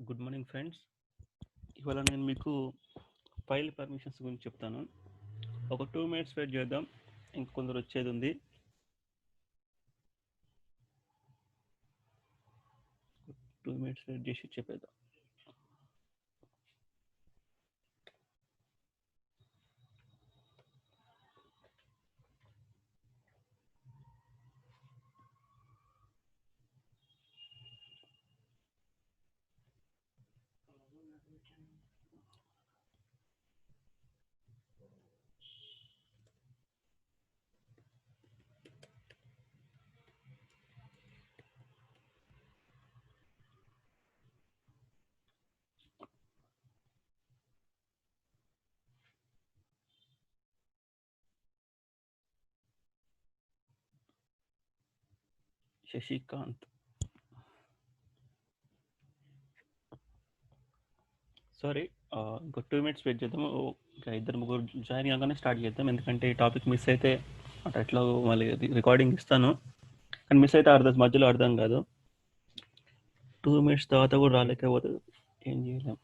Good morning friends. ఇవాళ నేను మీకు ఫైల్ పర్మిషన్స్ గురించి చెప్తాను. ఒక 2 మినిట్స్ వెయిట్ చేద్దాం, ఇంకొందరు వచ్చేది ఉంది. 2 మినిట్స్ వెయిట్ చేసి చెప్పేద్దాం. శశికాంత్, సారీ, ఇంకో 2 మినిట్స్ వెయిట్ చేద్దాం. ఇంకా 2-3 జాయిన్ కాగానే స్టార్ట్ చేద్దాం, ఎందుకంటే ఈ టాపిక్ మిస్ అయితే అటు ఎట్లా మళ్ళీ రికార్డింగ్ ఇస్తాను, కానీ మిస్ అయితే మధ్యలో అర్థం కాదు. 2 మినిట్స్ తర్వాత కూడా రాలేకపోతే ఏం చేయలేం.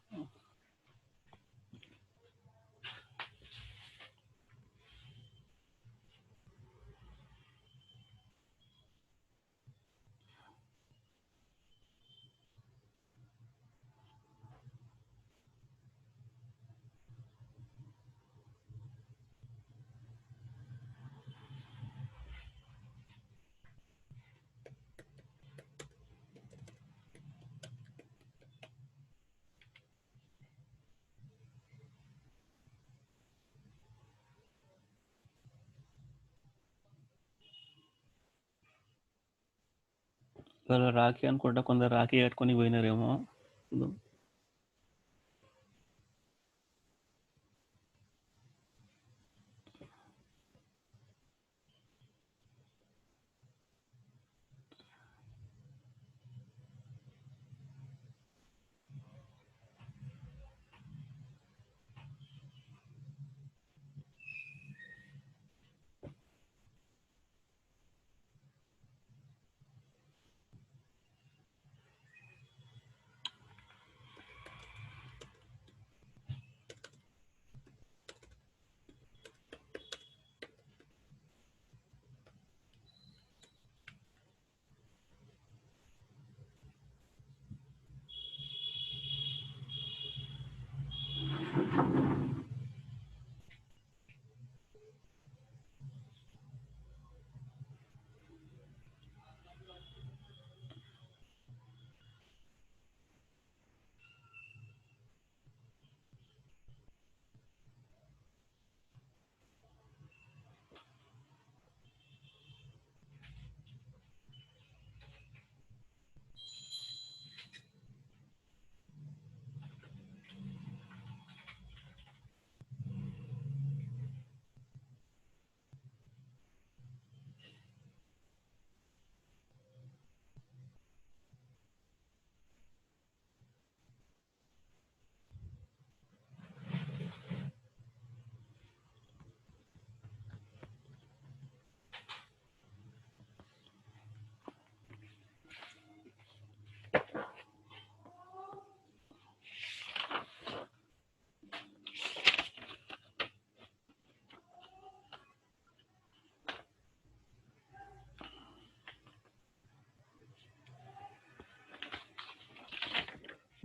ఇవాళ రాఖీ అనుకుంటా, కొందరు రాఖీ కట్టుకొని పోయినారేమో.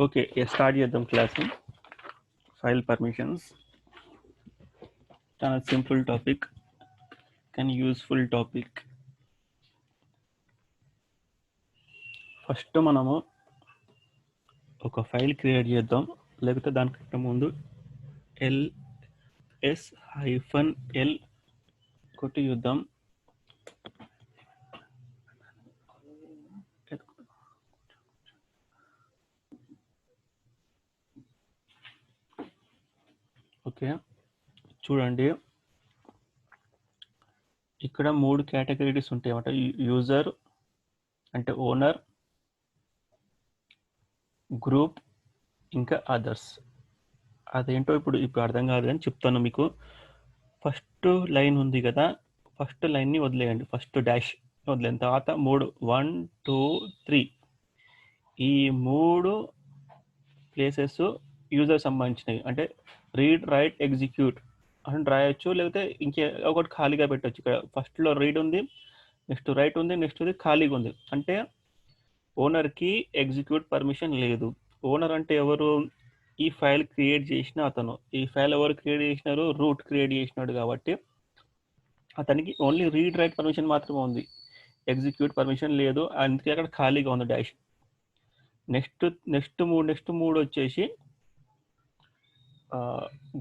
ఓకే, స్టార్ట్ చేద్దాం క్లాస్. ఫైల్ పర్మిషన్స్ చాలా సింపుల్ టాపిక్, కానీ యూస్ఫుల్ టాపిక్. ఫస్ట్ మనము ఒక ఫైల్ క్రియేట్ చేద్దాం, లేకపోతే దానికంటే ముందు ls-l కొట్టి చూద్దాం. ఓకే, చూడండి, ఇక్కడ 3 కేటగిరీస్ ఉంటాయి అన్నమాట. యూజర్ అంటే ఓనర్, గ్రూప్, ఇంకా అదర్స్. అదేంటో ఇప్పుడు అర్థం కాదు, కానీ చెప్తాను మీకు. ఫస్ట్ లైన్ ఉంది కదా, ఫస్ట్ లైన్ని వదిలేయండి, ఫస్ట్ డాష్ వదిలేని తర్వాత 3 1 2 3 ఈ 3 ప్లేసెస్ యూజర్ సంబంధించినవి. అంటే రీడ్, రైట్, ఎగ్జిక్యూట్ అని రాయొచ్చు, లేకపోతే ఇంకే ఒకటి ఖాళీగా పెట్టొచ్చు. ఇక్కడ ఫస్ట్లో రీడ్ ఉంది, నెక్స్ట్ రైట్ ఉంది, నెక్స్ట్ ఇది ఖాళీగా ఉంది. అంటే ఓనర్కి ఎగ్జిక్యూట్ పర్మిషన్ లేదు. ఓనర్ అంటే ఎవరు? ఈ ఫైల్ క్రియేట్ చేసిన అతను. ఈ ఫైల్ ఎవరు క్రియేట్ చేసినారు? రూట్ క్రియేట్ చేసినాడు. కాబట్టి అతనికి ఓన్లీ రీడ్ రైట్ పర్మిషన్ మాత్రమే ఉంది, ఎగ్జిక్యూట్ పర్మిషన్ లేదు. అందుకే అక్కడ ఖాళీగా ఉంది డాష్. నెక్స్ట్ మూడు వచ్చేసి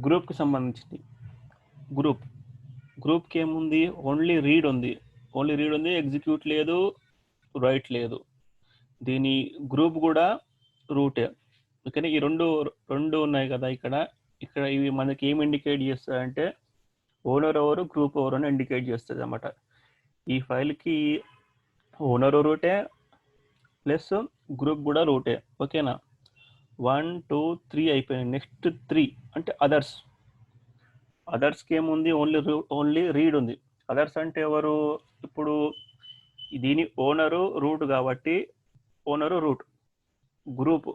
గ్రూప్కి సంబంధించింది. గ్రూప్కి ఏముంది? ఓన్లీ రీడ్ ఉంది, ఎగ్జిక్యూట్ లేదు, రైట్ లేదు. దీని గ్రూప్ కూడా రూటే. ఓకేనా? ఈ రెండు ఉన్నాయి కదా ఇక్కడ ఇవి మనకి ఏం ఇండికేట్ చేస్తాయంటే ఓనర్ ఎవరు, గ్రూప్ ఎవరు అని ఇండికేట్ చేస్తుంది అన్నమాట. ఈ ఫైల్కి ఓనర్ రూటే ప్లస్ గ్రూప్ కూడా రూటే. ఓకేనా? 1 2 3 అయిపోయింది. నెక్స్ట్ 3 అంటే అదర్స్కి ఏముంది? ఓన్లీ రీడ్ ఉంది. అదర్స్ అంటే ఎవరు? ఇప్పుడు దీని ఓనరు రూట్ కాబట్టి ఓనరు రూట్, గ్రూప్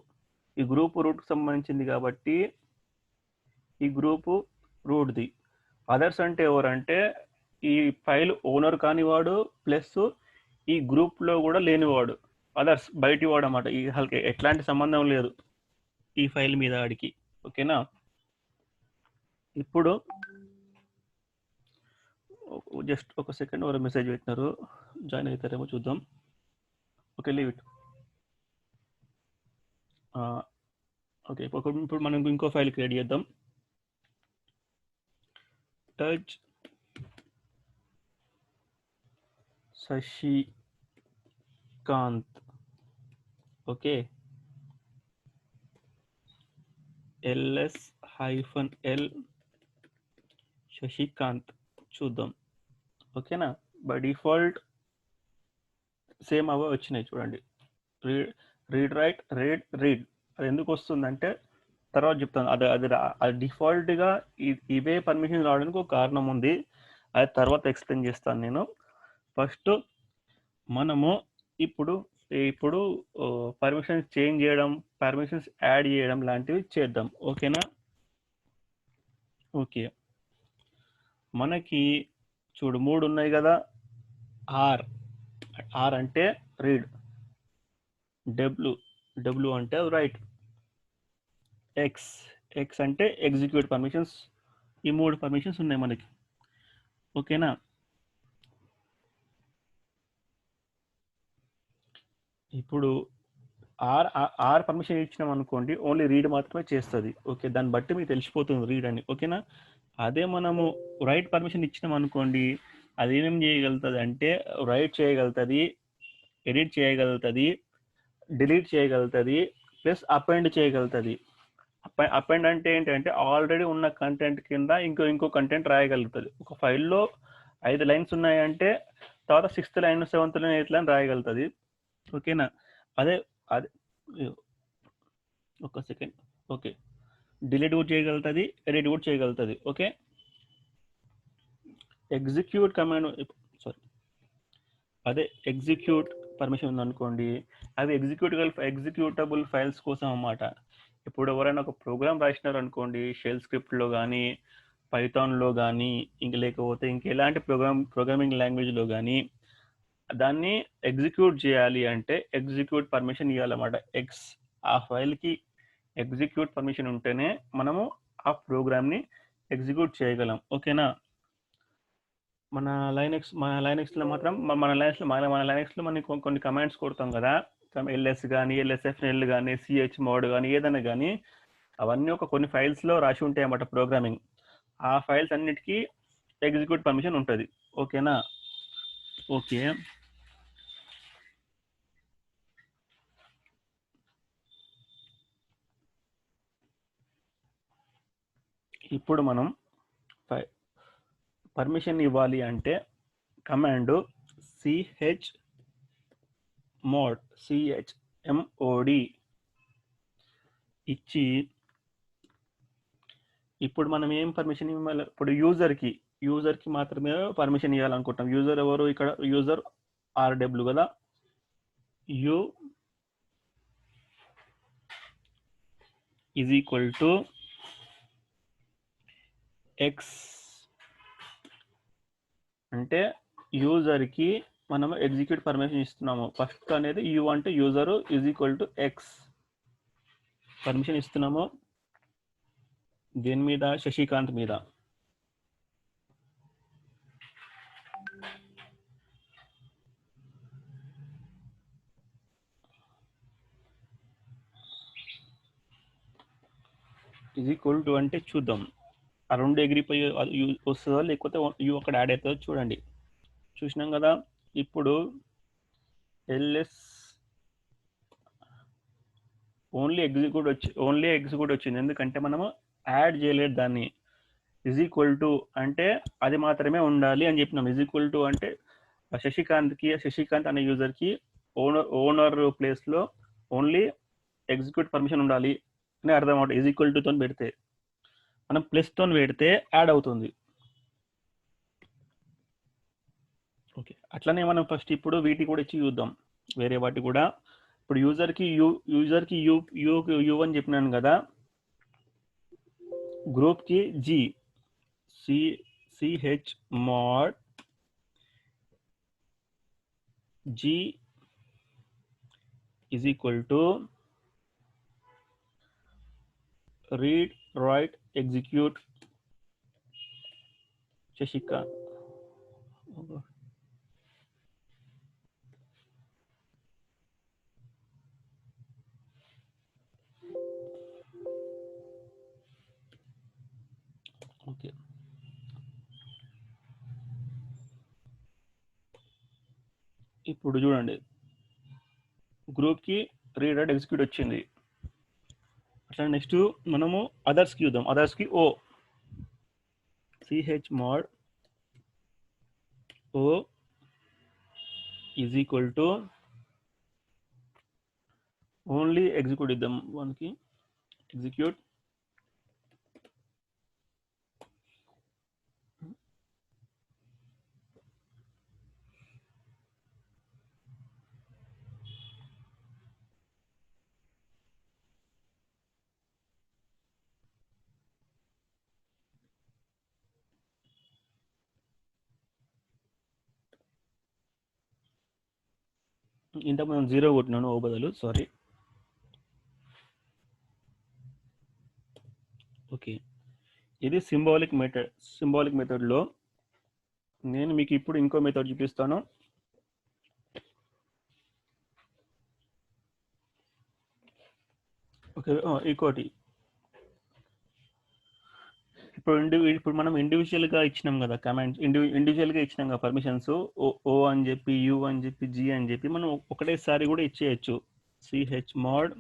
ఈ గ్రూప్ రూట్కి సంబంధించింది కాబట్టి ఈ గ్రూపు రూట్ది. అదర్స్ అంటే ఎవరంటే ఈ ఫైల్ ఓనర్ కానివాడు ప్లస్ ఈ గ్రూప్లో కూడా లేనివాడు, అదర్స్ బయటి వాడు అన్నమాట. ఈ ఎట్లాంటి సంబంధం లేదు ఈ ఫైల్ మీద ఆడికి. ఓకేనా? ఇప్పుడు జస్ట్ ఒక సెకండ్, ఎవరు మెసేజ్ పెట్టినారు, జాయిన్ అవుతారేమో చూద్దాం. Okay, leave it. ఓకే, ఇప్పుడు మనం ఇంకో ఫైల్ క్రియేట్ చేద్దాం. Touch Shashikant. Okay, LS-L Shashikant చూద్దాం. ఓకేనా? బై డిఫాల్ట్ సేమ్ అవే వచ్చినాయి చూడండి. Read write, read. అది ఎందుకు వస్తుందంటే తర్వాత చెప్తాను. అది డిఫాల్ట్గా ఇవే పర్మిషన్ రావడానికి ఒక కారణం ఉంది, అది తర్వాత ఎక్స్ప్లెయిన్ చేస్తాను నేను. ఫస్ట్ మనము ఇప్పుడు పర్మిషన్స్ చేంజ్ చేయడం, పర్మిషన్స్ యాడ్ చేయడం లాంటివి చేద్దాం. ఓకేనా? ఓకే, మనకి చూడు 3 ఉన్నాయి కదా. ఆర్ అంటే రీడ్, డబ్ల్యూ అంటే రైట్, ఎక్స్ అంటే ఎగ్జిక్యూట్ పర్మిషన్స్. ఈ 3 పర్మిషన్స్ ఉన్నాయి మనకి. ఓకేనా? ఇప్పుడు ఆర్ పర్మిషన్ ఇచ్చినాం అనుకోండి, ఓన్లీ రీడ్ మాత్రమే చేస్తుంది. ఓకే, దాన్ని బట్టి మీకు తెలిసిపోతుంది రీడ్ అని. ఓకేనా? అదే మనము రైట్ పర్మిషన్ ఇచ్చినాం అనుకోండి, అది ఏమేం చేయగలుగుతుంది అంటే రైట్ చేయగలుగుతుంది, ఎడిట్ చేయగలుగుతుంది, డిలీట్ చేయగలుగుతుంది, ప్లస్ అపెండ్ చేయగలుగుతుంది. అపెండ్ అంటే ఏంటంటే ఆల్రెడీ ఉన్న కంటెంట్ కింద ఇంకో కంటెంట్ రాయగలుగుతుంది. ఒక ఫైల్లో 5 లైన్స్ ఉన్నాయంటే తర్వాత 6th line, 7th line, 8th line రాయగలుగుతుంది. ఓకేనా? అదే ఒక సెకండ్. ఓకే, డిలీట్ కూడా చేయగలుగుతుంది, ఎడిట్ కూడా చేయగలుగుతుంది. ఓకే, ఎగ్జిక్యూట్ కమాండ్, అదే ఎగ్జిక్యూట్ పర్మిషన్ ఉందనుకోండి, అవి ఎగ్జిక్యూటబుల్ ఫైల్స్ కోసం అన్నమాట. ఇప్పుడు ఎవరైనా ఒక ప్రోగ్రామ్ రాసినారు అనుకోండి, షెల్ స్క్రిప్ట్లో కానీ, పైథాన్లో కానీ, లేకపోతే ఎలాంటి ప్రోగ్రామింగ్ లాంగ్వేజ్లో కానీ దాన్ని ఎగ్జిక్యూట్ చేయాలి అంటే ఎగ్జిక్యూట్ పర్మిషన్ ఇవ్వాలన్నమాట. ఆ ఫైల్కి ఎగ్జిక్యూట్ పర్మిషన్ ఉంటేనే మనము ఆ ప్రోగ్రామ్ని ఎగ్జిక్యూట్ చేయగలం. ఓకేనా? మన లైనక్స్లో మాత్రం మన లైనక్స్లో మనం కొన్ని కమాండ్స్ కొడతాం కదా, LS కానీ, LSFNL కానీ, chmod కానీ, ఏదైనా కానీ అవన్నీ కొన్ని ఫైల్స్లో రాసి ఉంటాయి అన్నమాట ప్రోగ్రామింగ్. ఆ ఫైల్స్ అన్నిటికీ ఎగ్జిక్యూట్ పర్మిషన్ ఉంటుంది. ఓకేనా? ఓకే, ఇప్పుడు మనం పర్మిషన్ ఇవ్వాలి అంటే కమాండ్ chmod ఇచ్చి, ఇప్పుడు మనం ఏం పర్మిషన్ ఇవ్వాలి? ఇప్పుడు యూజర్కి మాత్రమే పర్మిషన్ ఇవ్వాలనుకుంటాం. యూజర్ ఎవరు? ఇక్కడ యూజర్ RW కదా, ఈజ్ ఈక్వల్ టు ఎక్స్ అంటే యూజర్కి మనం ఎగ్జిక్యూట్ పర్మిషన్ ఇస్తున్నాము. ఫస్ట్ అనేది యూ అంటే user is equal to X permission ఇస్తున్నాము. దేని మీద? శశికాంత్ మీద. ఈజ్ ఈక్వల్ టు అంటే చూద్దాం ఆ రెండు ఎగిరిపోయి వస్తుందో లేకపోతే యూ అక్కడ యాడ్ అవుతుందో చూడండి. చూసినాం కదా. ఇప్పుడు ఎల్ఎస్ ఓన్లీ ఎగ్జిక్యూట్ వచ్చింది, ఎందుకంటే మనము యాడ్ చేయలేదు దాన్ని. ఈజ్ ఈక్వల్ టు అంటే అది మాత్రమే ఉండాలి అని చెప్పినాం. ఈజ్ ఈక్వల్ టు అంటే శశికాంత్ అనే యూజర్కి ఓనర్ ప్లేస్లో ఓన్లీ ఎగ్జిక్యూట్ పర్మిషన్ ఉండాలి అని అర్థం అవుతుంది. ఈజ్ ఈక్వల్ టుతో పెడితే మనం ప్లస్తో పెడితే యాడ్ అవుతుంది. ఓకే, అట్లనే మనం ఫస్ట్ ఇప్పుడు వీటికి కూడా ఇచ్చి చూద్దాం, వేరే వాటి కూడా. ఇప్పుడు యూజర్కి యూ అని చెప్పినాను కదా, గ్రూప్కి G CH mod G is equal to read write execute Shashikant. Okay, ఇప్పుడు చూడండి గ్రూప్కి రీడ్ రైట్ ఎగ్జిక్యూట్ వచ్చింది. అట్లా నెక్స్ట్ మనము అదర్స్కి చూద్దాం. అదర్స్కి O chmod O is equal to only execute ఇద్దాం. వన్కి ఎగ్జిక్యూట్ ఇంత మనం 0 కొట్టినాను ఓ బదులు, సారీ. ఓకే, ఇది సింబాలిక్ మెథడ్లో నేను మీకు ఇప్పుడు ఇంకో మెథడ్ చూపిస్తాను. ఓకే, ఇంకోటి ఇప్పుడు మనం ఇండివిజువల్గా ఇచ్చినాం కదా కమాండ్స్, ఇండివిజువల్గా ఇచ్చినాం కదా పర్మిషన్స్, ఓ అని చెప్పి యూ అని చెప్పి జీ అని చెప్పి మనం ఒకటేసారి కూడా ఇచ్చేయచ్చు. Chmod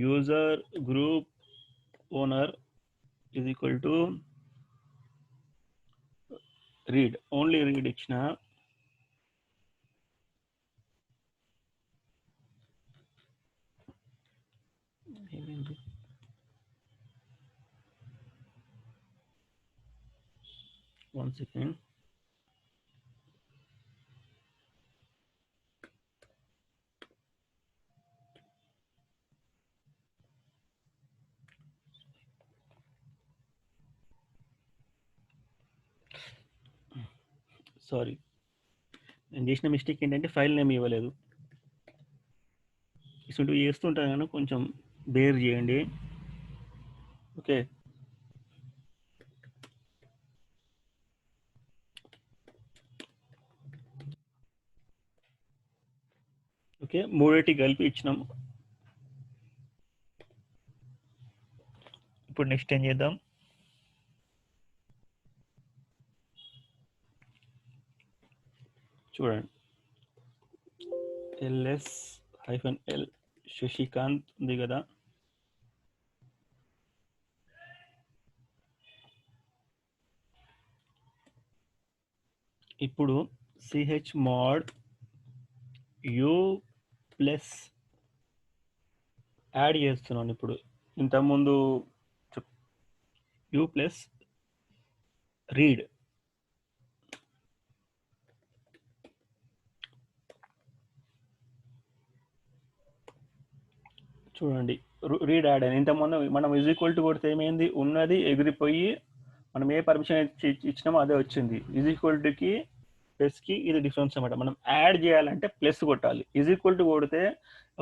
user group owner is equal to read, only read ఇచ్చిన వన్ సెకండ్. సారీ, నేను చేసిన మిస్టేక్ ఏంటంటే ఫైల్ నేమ్ ఇవ్వలేదు. ఇటువంటి చేస్తుంటాను కానీ కొంచెం బేర్ చేయండి. ఓకే, ఓకే, మూడింటి కలిపి ఇచ్చినాం. ఇప్పుడు నెక్స్ట్ ఏం చేద్దాం? చూడండి, ls-l శశికాంత్ ఉంది కదా, ఇప్పుడు CH mode you plus add చేస్తున్నాను. ఇప్పుడు ఇంతకుముందు యూ ప్లస్ రీడ్, చూడండి రీడ్ యాడ్ అని ఇంతకుముందు మనం ఈజ్ ఈక్వల్ టు కొడితే ఏమైంది, ఉన్నది ఎగిరిపోయి మనం ఏ పర్మిషన్ ఇచ్చినామో అదే వచ్చింది. ఈజ్ ఈక్వల్ టుకి ప్లస్కి ఇది డిఫరెన్స్ అనమాట. మనం యాడ్ చేయాలంటే ప్లస్ కొట్టాలి. ఈజ్ ఈక్వల్ టు కొడితే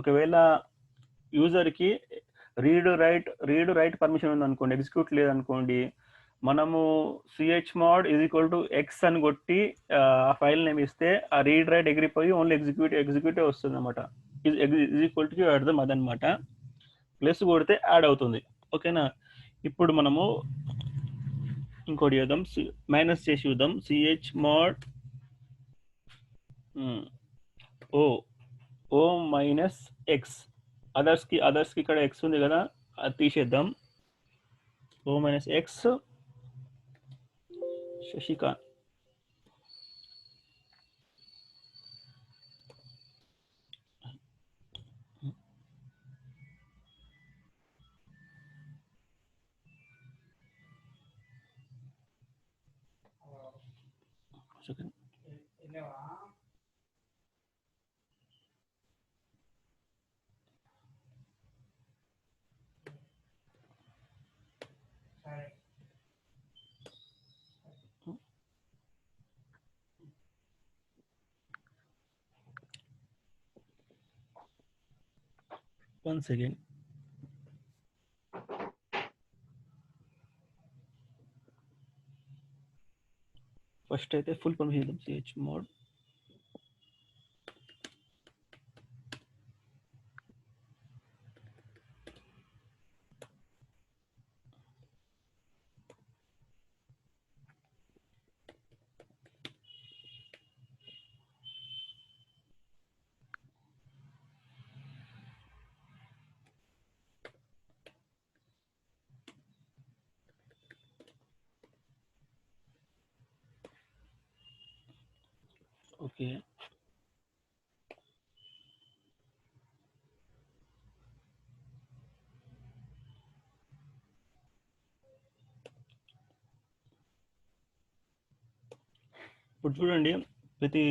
ఒకవేళ యూజర్కి రీడ్ రైట్ పర్మిషన్ ఉందనుకోండి, ఎగ్జిక్యూట్ లేదనుకోండి, మనము chmod is equal to X అని కొట్టి ఆ ఫైల్ నేమ్ ఇస్తే ఆ రీడ్ రైట్ ఎగిరిపోయి ఓన్లీ ఎగ్జిక్యూటివ్ వస్తుంది అనమాట. ఈజ్ ఈక్వల్ టు అర్థం అదనమాట. ప్లస్ కొడితే యాడ్ అవుతుంది. ఓకేనా. ఇప్పుడు మనము ఇంకోటి చేద్దాం, మైనస్ చేసి చూద్దాం. chmod O minus X. అదర్స్కి ఇక్కడ ఎక్స్ ఉంది కదా, అది తీసేద్దాం. O minus X Shashikant. One second. First అయితే ఫుల్ పర్మిషన్ చేద్దాం. chmod okay. ఇప్పుడు చూడండి,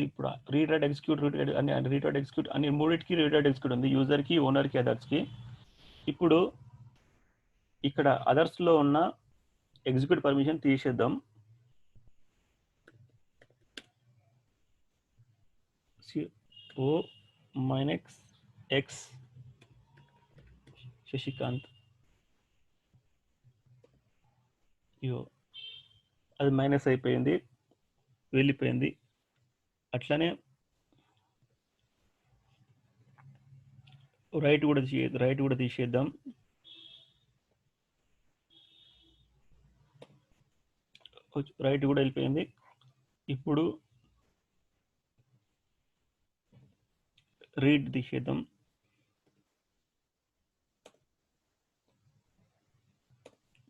ఇప్పుడు రీడ్ రైట్ ఎగ్జిక్యూట్ అన్ని మూడింటికి రీడ్ రైట్ ఎగ్జిక్యూట్ ఉంది, యూజర్కి, ఓనర్కి, అదర్స్కి. ఇప్పుడు ఇక్కడ అదర్స్లో ఉన్న ఎగ్జిక్యూట్ పర్మిషన్ తీసేద్దాం. O minus X Sasikanth. ఇయో అది మైనస్ అయిపోయింది, వెళ్ళిపోయింది. అట్లనే రైట్ కూడా తీసేద్దాం. రైట్ కూడా వెళ్ళిపోయింది. ఇప్పుడు రీడ్ తీసేద్దాం.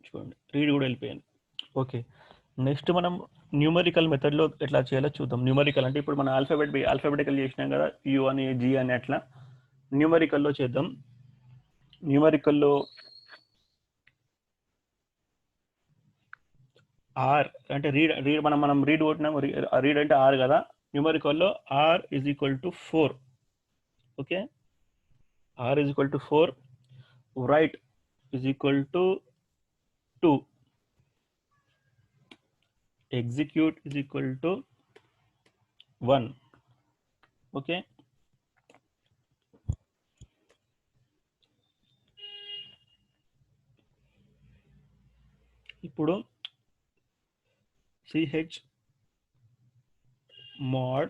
చూడండి రీడ్ కూడా వెళ్ళిపోయింది. ఓకే. నెక్స్ట్ మనం న్యూమరికల్ మెథడ్లో ఎట్లా చేయాలో చూద్దాం. న్యూమరికల్ అంటే ఇప్పుడు మనం ఆల్ఫాబెటికల్ చేసినాం కదా, యూ అని, జీ అని, అట్లా న్యూమరికల్లో చేద్దాం. న్యూమరికల్లో ఆర్ అంటే రీడ్ మనం రీడ్ కొట్టినాం. రీడ్ అంటే ఆర్ కదా, న్యూమరికల్లో R is equal to 4. Okay, R is equal to 4. Write is equal to 2. Execute is equal to 1. Okay, ఇప్పుడు chmod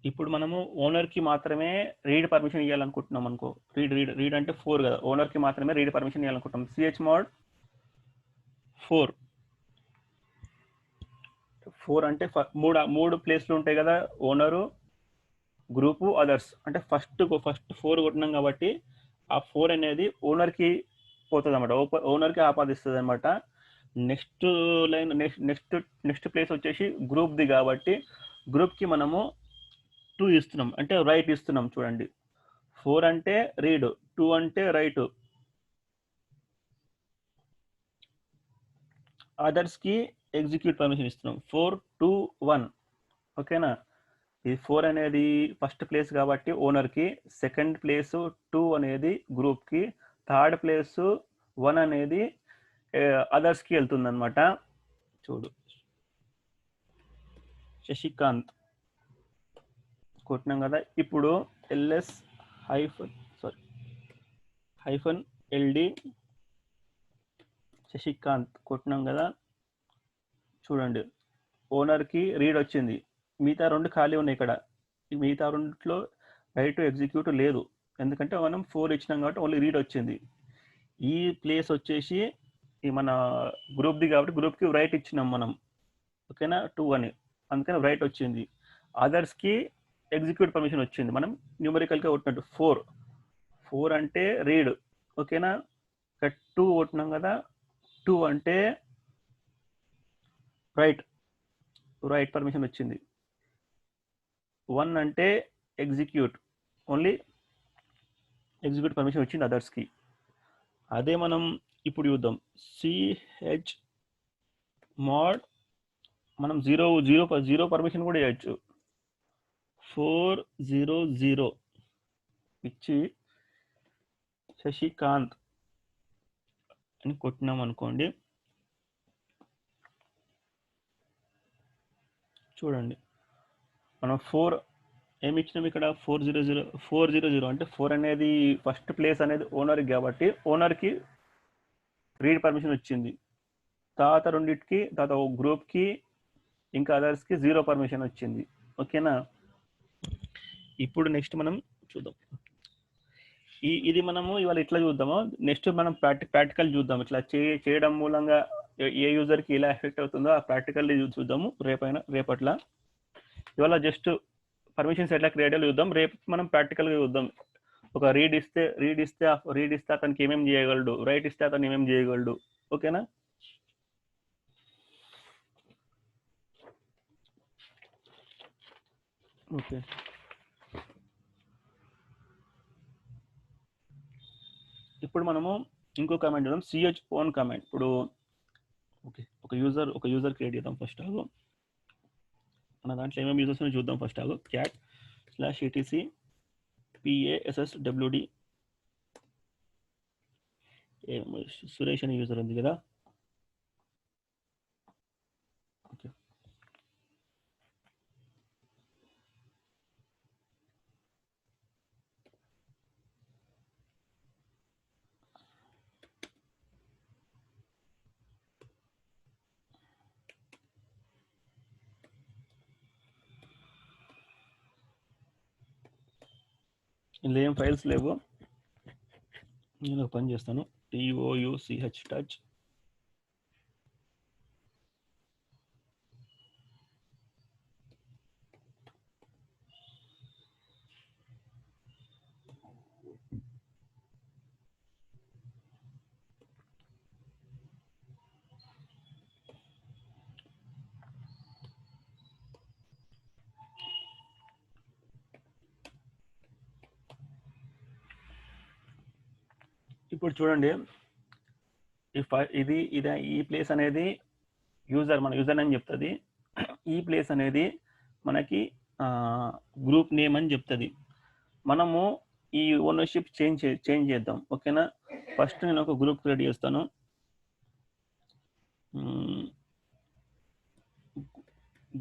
ఇప్పుడు మనము ఓనర్కి మాత్రమే రీడ్ పర్మిషన్ ఇవ్వాలనుకుంటున్నాం అనుకో. రీడ్ అంటే 4 కదా, ఓనర్కి మాత్రమే రీడ్ పర్మిషన్ ఇవ్వాలనుకుంటున్నాం. chmod 4 అంటే మూడు ప్లేస్లు ఉంటాయి కదా, ఓనరు, గ్రూపు, అదర్స్. అంటే ఫస్ట్ 4 కొట్టినాం కాబట్టి ఆ 4 అనేది ఓనర్కి పోతుంది అనమాట, ఓనర్కి ఆపాదిస్తుంది అనమాట. నెక్స్ట్ లైన్ నెక్స్ట్ ప్లేస్ వచ్చేసి గ్రూప్ది కాబట్టి గ్రూప్కి మనము 2 ఇస్తున్నాం, అంటే రైట్ ఇస్తున్నాం. చూడండి, 4 అంటే రీడ్, 2 అంటే రైట్. అదర్స్కి ఎగ్జిక్యూట్ పర్మిషన్ ఇస్తున్నాం. 4, 2, 1. ఓకేనా. ఈ 4 అనేది ఫస్ట్ ప్లేస్ కాబట్టి ఓనర్కి, సెకండ్ ప్లేస్ 2 అనేది గ్రూప్కి, థర్డ్ ప్లేస్ 1 అనేది అదర్స్కి వెళ్తుంది అనమాట. చూడు, శశికాంత్ కొట్టినాం కదా. ఇప్పుడు ఎల్ఎస్ హైఫన్ ఎల్డి శశికాంత్ కొట్టినాం కదా. చూడండి, ఓనర్కి రీడ్ వచ్చింది, మిగతా 2 ఖాళీ ఉన్నాయి ఇక్కడ. మిగతా 2లో రైట్ టు ఎగ్జిక్యూట్ లేదు, ఎందుకంటే మనం 4 ఇచ్చినాం కాబట్టి ఓన్లీ రీడ్ వచ్చింది. ఈ ప్లేస్ వచ్చేసి ఈ మన గ్రూప్ది కాబట్టి గ్రూప్కి రైట్ ఇచ్చినాం మనం, ఓకేనా, 2 అని, అందుకని రైట్ వచ్చింది. అదర్స్కి ఎగ్జిక్యూట్ పర్మిషన్ వచ్చింది, మనం న్యూమరికల్గా కొట్టినట్టు 4 అంటే రీడ్, ఓకేనా. ఇక్కడ 2 కొట్టినాం కదా, 2 అంటే రైట్ పర్మిషన్ వచ్చింది. 1 అంటే ఎగ్జిక్యూట్, ఓన్లీ ఎగ్జిక్యూట్ పర్మిషన్ వచ్చింది అదర్స్కి. అదే మనం ఇప్పుడు చూద్దాం, సిహెచ్ మోడ్ మనం 0 పర్మిషన్ కూడా ఇవ్వచ్చు. 400 ఇచ్చి శశికాంత్ అని కొట్టినాం అనుకోండి. చూడండి, మనం 4 ఏమి ఇచ్చినాం ఇక్కడ, 400 అంటే 4 అనేది ఫస్ట్ ప్లేస్ అనేది ఓనర్కి కాబట్టి ఓనర్కి రీడ్ పర్మిషన్ వచ్చింది. తర్వాత రెండింటికి, తర్వాత గ్రూప్కి ఇంకా అదర్స్కి 0 పర్మిషన్ వచ్చింది, ఓకేనా. ఇప్పుడు నెక్స్ట్ మనం చూద్దాం, ఇది మనము ఇవాళ ఇట్లా చూద్దాము. నెక్స్ట్ మనం ప్రాక్టికల్ చూద్దాం, ఇట్లా చేయడం మూలంగా ఏ యూజర్కి ఎలా ఎఫెక్ట్ అవుతుందో ఆ ప్రాక్టికల్ చూద్దాము రేపట్లా. ఇవాళ జస్ట్ పర్మిషన్స్ ఎట్లా క్రియేట్ అయ్యాలో చూద్దాం, రేపు మనం ప్రాక్టికల్గా చూద్దాం. ఒక రీడ్ ఇస్తే అతనికి ఏమేమి చేయగలడు, రైట్ ఇస్తే అతను ఏమేమి చేయగలడు, ఓకేనా. ఓకే, ఇప్పుడు మనము ఇంకో కమాండ్ చూద్దాం, సిహెచ్ ఓన్ కమాండ్. ఇప్పుడు ఓకే, ఒక యూజర్ క్రియేట్ చేద్దాం ఫస్ట్. మన దాంట్లో ఏమేమి యూజర్స్ చూద్దాం ఫస్ట్. cat/etc passwd సురేష్ అనే యూజర్ ఉంది కదా. ఓకే, ఇందులో ఏం ఫైల్స్ లేవు, నేను ఒక పని చేస్తాను, touch touch ఇప్పుడు చూడండి, ఈ ప్లేస్ అనేది మన యూజర్ నేమ్ చెప్తుంది, ఈ ప్లేస్ అనేది మనకి గ్రూప్ నేమ్ అని చెప్తుంది. మనము ఈ ఓనర్షిప్ చేంజ్ చేద్దాం, ఓకేనా. ఫస్ట్ నేను ఒక గ్రూప్ క్రియేట్ చేస్తాను,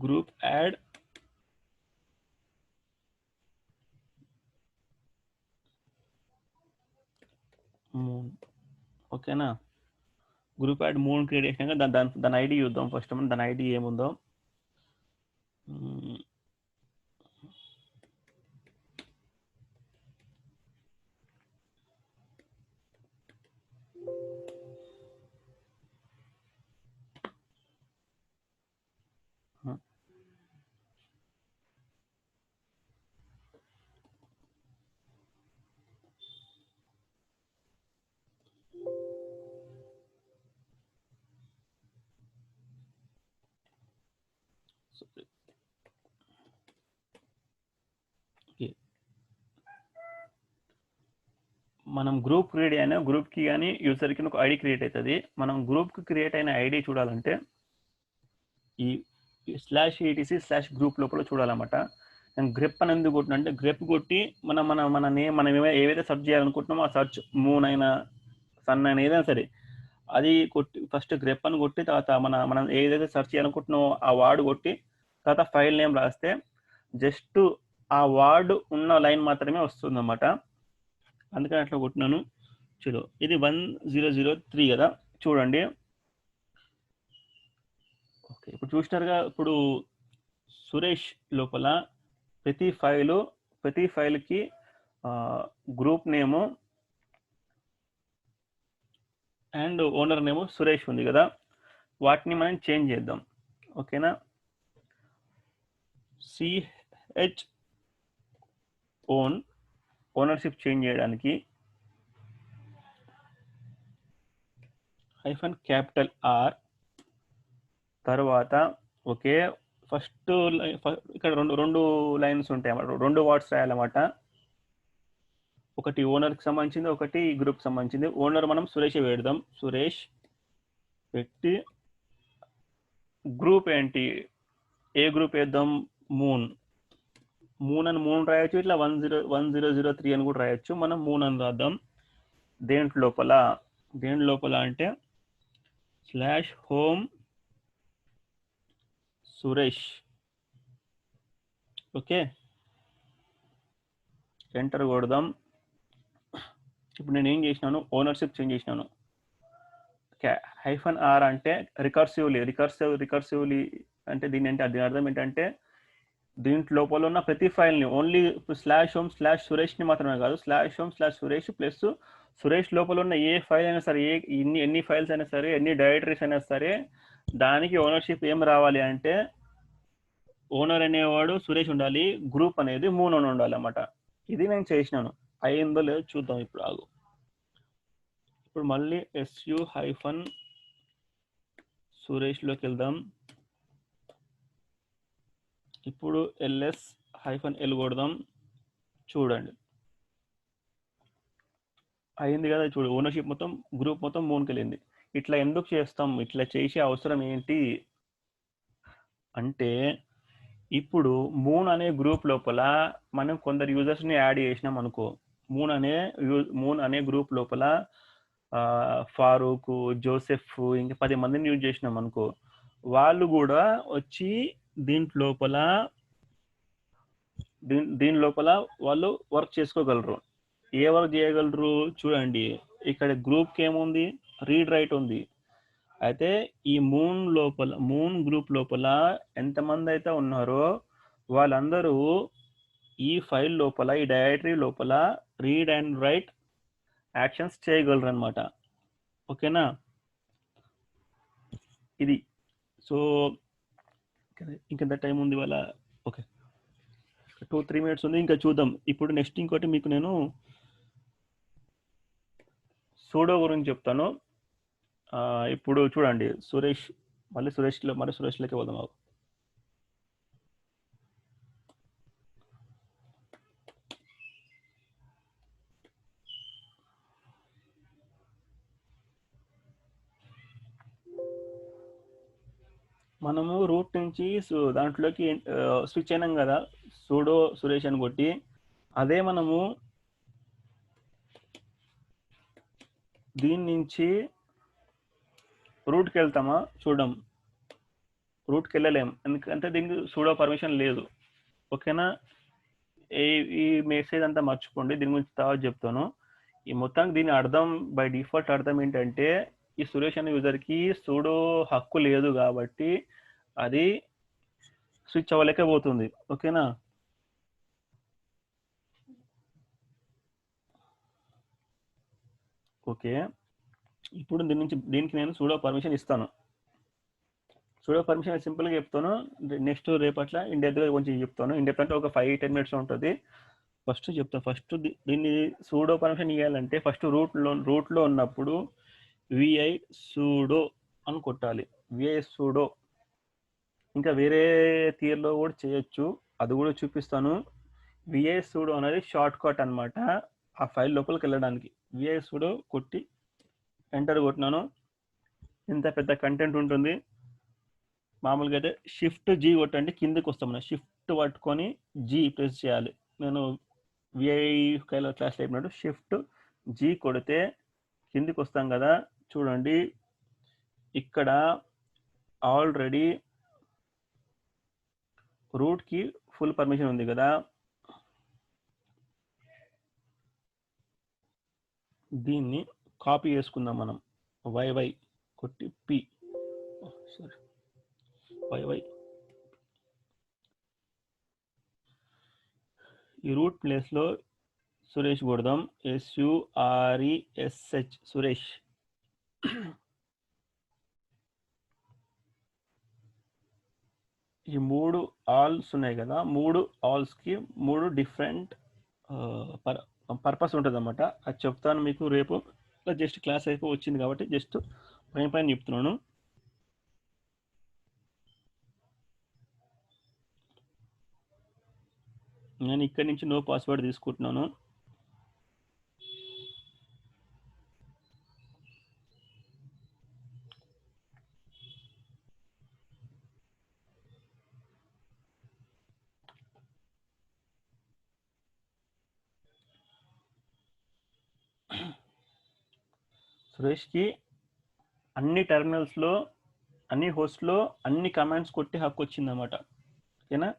గ్రూప్ యాడ్ మూన్, ఓకేనా. గ్రూప్ యాడ్ మూన్ క్రియేట్ చేసినాక దాని ఐడి చూద్దాం ఫస్ట్. మనం దాని ఐడి ఏముందో, మనం గ్రూప్ క్రియేట్ అయినా గ్రూప్కి కానీ యూజర్కి ఒక ఐడి క్రియేట్ అవుతుంది. మనం గ్రూప్కి క్రియేట్ అయిన ఐడి చూడాలంటే ఈ /etc/group లోపల చూడాలన్నమాట. నేను గ్రెప్ అని ఎందుకు కొట్టిన అంటే గ్రెప్ కొట్టి మనం ఏవైతే సెర్చ్ చేయాలనుకుంటున్నామో ఆ సెర్చ్ మూన్ అయినా సన్ అయినా ఏదైనా సరే అది కొట్టి ఫస్ట్ గ్రెప్ అని కొట్టి తర్వాత మనం ఏదైతే సెర్చ్ చేయాలనుకుంటున్నామో ఆ వర్డ్ కొట్టి తర్వాత ఫైల్ నేమ్ రాస్తే జస్ట్ ఆ వర్డ్ ఉన్న లైన్ మాత్రమే వస్తుంది అన్నమాట. అందుకని అట్లా కొట్టినాను. చలో ఇది 1003 కదా, చూడండి. ఓకే, ఇప్పుడు చూసినారుగా. ఇప్పుడు సురేష్ లోపల ప్రతి ఫైల్కి గ్రూప్ నేము అండ్ ఓనర్ నేము సురేష్ ఉంది కదా, వాటిని మనం చేంజ్ చేద్దాం. ఓకేనా, సిహెచ్ ఓనర్షిప్ చేంజ్ చేయడానికి -R తర్వాత ఓకే ఫస్ట్ ఇక్కడ రెండు లైన్స్ ఉంటాయి అన్నమాట, 2 వర్డ్స్ రాయాలన్నమాట. ఒకటి ఓనర్కి సంబంధించింది, ఒకటి గ్రూప్ సంబంధించింది. ఓనర్ మనం సురేష్ పెడదాం, సురేష్ పెట్టి గ్రూప్ ఏంటి, ఏ గ్రూప్ వేద్దాం, మూన్ అని మూన్ రాయొచ్చు, ఇట్లా 1003 అని కూడా రాయొచ్చు. మనం మూన్ అని రాద్దాం. దేంట్ లోపల అంటే /home సురేష్. ఓకే, ఎంటర్ కొడదాం. ఇప్పుడు నేను ఏం చేసినాను, ఓనర్షిప్ చేంజ్ చేసినాను. -R అంటే రికర్సివ్లీ అంటే దీని అర్థం ఏంటంటే దీంట్లో లోపల ఉన్న ప్రతి ఫైల్ని ఓన్లీ /home/ సురేష్ని మాత్రమే కాదు, /home/ సురేష్ ప్లస్ సురేష్ లోపల ఉన్న ఏ ఫైల్ అయినా సరే, ఎన్ని ఫైల్స్ అయినా సరే, ఎన్ని డైరెక్టరీస్ అయినా సరే, దానికి ఓనర్షిప్ ఏం రావాలి అంటే ఓనర్ అనేవాడు సురేష్ ఉండాలి, గ్రూప్ అనేది మూన్ అని ఉండాలి అన్నమాట. ఇది నేను చేసినాను. అయిందో లేదో చూద్దాం. ఇప్పుడు ఆగు, ఇప్పుడు మళ్ళీ su-సురేష్లోకి వెళ్దాం. ఇప్పుడు ls-l కొడదాం. చూడండి అయింది కదా. చూడు, ఓనర్షిప్ మొత్తం గ్రూప్ మొత్తం మూన్కి వెళ్ళింది. ఇట్లా ఎందుకు చేస్తాం, ఇట్లా చేసే అవసరం ఏంటి అంటే ఇప్పుడు మూన్ అనే గ్రూప్ లోపల మనం కొందరు యూజర్స్ని యాడ్ చేసినాం అనుకో. మూన్ అనే గ్రూప్ లోపల ఫారూక్, జోసెఫ్, ఇంకా 10 మందిని యూజ్ చేసినాం అనుకో. వాళ్ళు కూడా వచ్చి దీని లోపల వాళ్ళు వర్క్ చేసుకోగలరు. ఏ వర్క్ చేయగలరు చూడండి. ఇక్కడ గ్రూప్కి ఏముంది, రీడ్ రైట్ ఉంది. అయితే ఈ మూన్ గ్రూప్ లోపల ఎంతమంది అయితే ఉన్నారో వాళ్ళందరూ ఈ ఫైల్ లోపల, ఈ డైరెక్టరీ లోపల రీడ్ అండ్ రైట్ యాక్షన్స్ చేయగలరు అనమాట. ఓకేనా, ఇది. సో ఇంకెంత టైం ఉంది వాళ్ళ? ఓకే, 2-3 మినిట్స్ ఉంది, ఇంకా చూద్దాం. ఇప్పుడు నెక్స్ట్ ఇంకోటి మీకు నేను సూడో గురించి చెప్తాను. ఇప్పుడు చూడండి, సురేష్లోకి పోదాం. మనము రూట్ నుంచి దాంట్లోకి స్విచ్ అయినాం కదా, సూడో సురేష్ అని కొట్టి. అదే మనము దీని నుంచి రూట్కి వెళ్తామా, చూడం, రూట్కి వెళ్ళలేం, ఎందుకంటే దీనికి సూడో పర్మిషన్ లేదు. ఓకేనా, ఈ మెసేజ్ అంతా మర్చిపోండి, దీని గురించి తర్వాత చెప్తాను. ఈ మొత్తానికి దీని అర్థం, బై డిఫాల్ట్ అర్థం ఏంటంటే ఈ సురేష్ అనే యూజర్కి సూడో హక్కు లేదు కాబట్టి అది స్విచ్ అవ్వలేకపోతుంది. ఓకేనా, ఓకే. ఇప్పుడు దీనికి నేను సూడో పర్మిషన్ ఇస్తాను. సూడో పర్మిషన్ సింపుల్గా చెప్తాను, నెక్స్ట్ రేపట్ల ఇండెప్త్గా కొంచెం చెప్తాను. ఇండెప్త్ అంటే ఒక 5-10 మినిట్స్ ఉంటుంది. ఫస్ట్ చెప్తాను. ఫస్ట్ దీన్ని సూడో పర్మిషన్ ఇవ్వాలంటే ఫస్ట్ రూట్లో ఉన్నప్పుడు vi sudo అని కొట్టాలి. vi sudo ఇంకా వేరే తీర్లో కూడా చేయొచ్చు, అది కూడా చూపిస్తాను. vi sudo అనేది షార్ట్ కట్ అనమాట ఆ ఫైల్ లోపలికి వెళ్ళడానికి. vi sudo కొట్టి ఎంటర్ కొట్టినాను. ఇంత పెద్ద కంటెంట్ ఉంటుంది. మామూలుగా అయితే Shift G కొట్టండి, కిందకి వస్తాం. షిఫ్ట్ పట్టుకొని జీ ప్రెస్ చేయాలి. నేను విఐ క్లాస్లో చెప్పినట్టు షిఫ్ట్ జీ కొడితే కిందికి వస్తాం కదా, చూడండి ఇక్కడ ఆల్రెడీ రూట్కి ఫుల్ పర్మిషన్ ఉంది కదా, దీన్ని కాపీ చేసుకుందాం మనం. వైవై కొట్టి పి సారీ వైవై ఈ రూట్ ప్లేస్లో సురేష్ కొడదాం. SURESH సురేష్. ఈ 3 ఆల్స్ ఉన్నాయి కదా, 3 ఆల్స్కి 3 డిఫరెంట్ పర్పస్ ఉంటుంది అన్నమాట. అది చెప్తాను మీకు రేపు. జస్ట్ క్లాస్ అయిపో వచ్చింది కాబట్టి జస్ట్ పైన చెప్తున్నాను. నేను ఇక్కడి నుంచి నో పాస్వర్డ్ తీసుకుంటున్నాను. సురేష్కి అన్ని టెర్మినల్స్లో అన్ని హోస్ట్లో అన్ని కమాండ్స్ కొట్టి హక్కు వచ్చిందన్నమాట. ఓకేనా?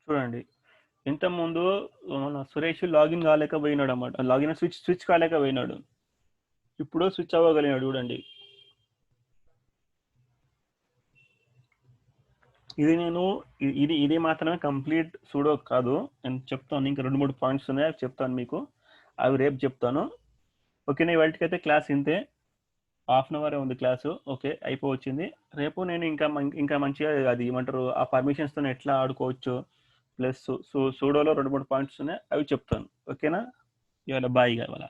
చూడండి, ఇంతకుముందు మన సురేష్ లాగిన్ కాలేకపోయినాడు అన్నమాట. లాగిన్ స్విచ్ కాలేకపోయినాడు. ఇప్పుడు స్విచ్ అవ్వగలిగినాడు. చూడండి, ఇది నేను ఇది మాత్రమే కంప్లీట్ సూడో కాదు. నేను చెప్తాను, ఇంకా 2-3 పాయింట్స్ ఉన్నాయి, అవి చెప్తాను మీకు. అవి రేపు చెప్తాను. ఓకేనా? ఇవాళకైతే క్లాస్ ఇంతే. హాఫ్ అన్ అవర్ ఉంది క్లాసు. ఓకే, అయిపోవచ్చింది. రేపు నేను ఇంకా మంచిగా అది ఏమంటారు ఆ పర్మిషన్స్తో ఎట్లా ఆడుకోవచ్చు, ప్లస్ సూడోలో 2-3 పాయింట్స్ ఉన్నాయి, అవి చెప్తాను. ఓకేనా? ఇవాళ బాయ్ ఇవాళ.